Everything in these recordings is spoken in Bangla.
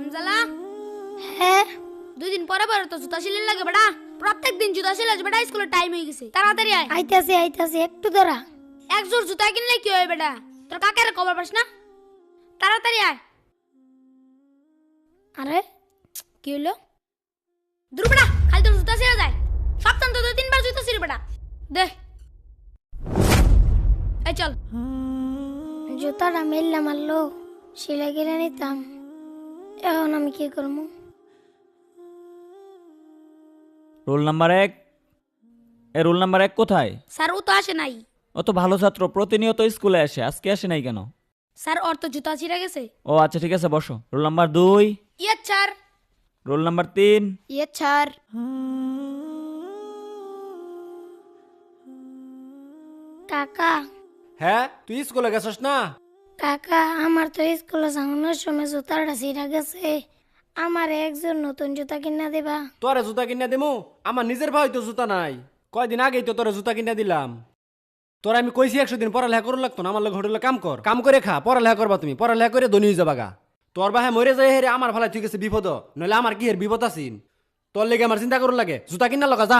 হামজালা হ্যাঁ 2 দিন পরে পরে তো জুতা সিলাই লাগে বেটা। প্রত্যেক দিন জুতা সিলাই বেটা, স্কুলের টাইম হয়ে গেছে। তাড়াতাড়ি আয়। আইতাছি একটু দাঁড়া। এক জোড় জুতা কিনলে কি হয় বেটা? তোর কাকের খবর পাস না? তাড়াতাড়ি আয়। আরে কি হলো? দূর বেটা, খালি তোর জুতা ছিঁড়ে যায়। সপ্তাহে তো 2-3 বার জুতা ছিঁড়ে বেটা। দে এই চল। জুতাটা মেললে মারলো, সেলাই কিনে নিতাম। এখন আমি কি করবো? Roll number 1। রোল নাম্বার 1 কোথায়? স্যার ও তো আসে নাই। ও তো ভালো ছাত্র, প্রতিনিয়ত স্কুলে আসে, আজকে আসে নাই কেন? স্যার ওর তো জুতা ছিঁড়ে গেছে। ও আচ্ছা ঠিক আছে, বসো। Roll number 2। ইয়ে স্যার। Roll number 3। ইয়ে স্যার। কাকা হ্যাঁ, তুই স্কুলে গেছস না? কাকা আমার তো স্কুলে যাওয়ানোর সময় জুতাটা ছিঁড়া গেছে। আমার একজন নতুন জুতা কিনা দেবা? তোরে জুতা কিনা দিমু? আমার নিজের ভাই তো জুতা নাই। কয়দিন আগেই তো তোরে জুতা কিনা দিলাম। তোরা আমি কইছি 100 দিন পড়ালেখা করু লাগতো না, আমার লোক হোটেলে কাম করে খা, পড়ালেখা করবা তুমি, পড়ালেখা করে ধনী হয়ে যাবা গা। তোর বাহে মরে যায় হেরে আমার ভালাই ঠিক আছে বিপদ, নইলে আমার কি হের বিপদ আছিন? তোর লেগে আমার চিন্তা করুন লাগে। জুতা কিনা লগা যা,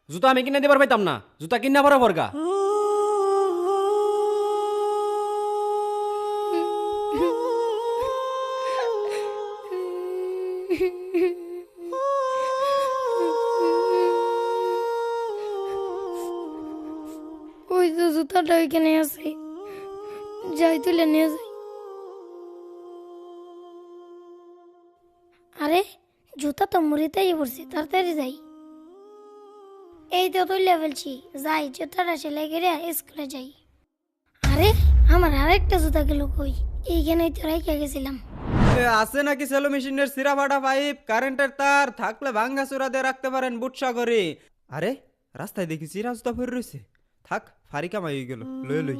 জুতা আমি কিনা দিবার পাইতাম না, জুতা কিনা পরে পরগা। ওই তো জুতাটা ওইখানে আছে, যাই তুলে নিয়ে যাই। আরে জুতা তো মুড়িতেই পড়ছে, তাড়াতাড়ি যাই। এই তো তুলে ফেলছি, যাই জুতাটা সেলাই করে স্কুলে যাই। আরে আমার আরেকটা জুতা গেল কই? এইখানেই তো রেখে গেছিলাম। আছে নাকি সেলো মেশিনের সিরা ফাটা পাইপ, কারেন্টের তার থাকলে ভাঙ্গা চূড়া দিয়ে রাখতে পারেন বুটসা করে। আরে রাস্তায় দেখি চিরা জুতা ফের রয়েছে, থাক ফারি কামাই হয়ে গেল, লই লই।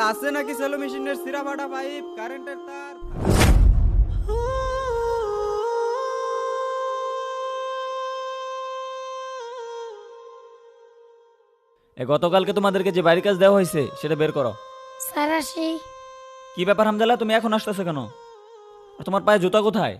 আছে নাকি সেলো মেশিনের সিরা ফাটা পাইপ, কারেন্টের তার। গতকালকে তোমাদেরকে যে বাড়ির কাজ দেওয়া হয়েছে সেটা বের করো। স্যার আসি। কি ব্যাপার হামজালা, তুমি এখন আসতেছো কেন? আর তোমার পায়ে জুতা কোথায়?